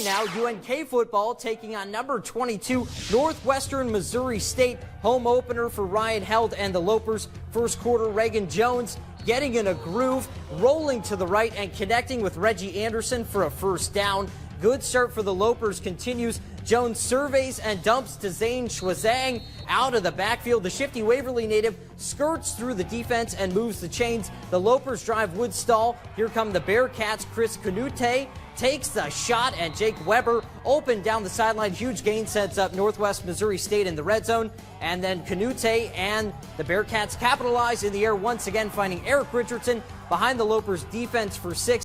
now, UNK football taking on number 22 Northwestern Missouri State. Home opener for Ryan Held and the Lopers. First quarter, Reagan Jones getting in a groove, rolling to the right and connecting with Reggie Anderson for a first down. Good start for the Lopers continues. Jones surveys and dumps to Zane Schwazang out of the backfield. The shifty Waverly native skirts through the defense and moves the chains. The Lopers drive would stall. Here come the Bearcats. Chris Canute takes the shot, and Jake Weber open down the sideline. Huge gain sets up Northwest Missouri State in the red zone. And then Canute and the Bearcats capitalize in the air once again, finding Eric Richardson behind the Lopers defense for 6.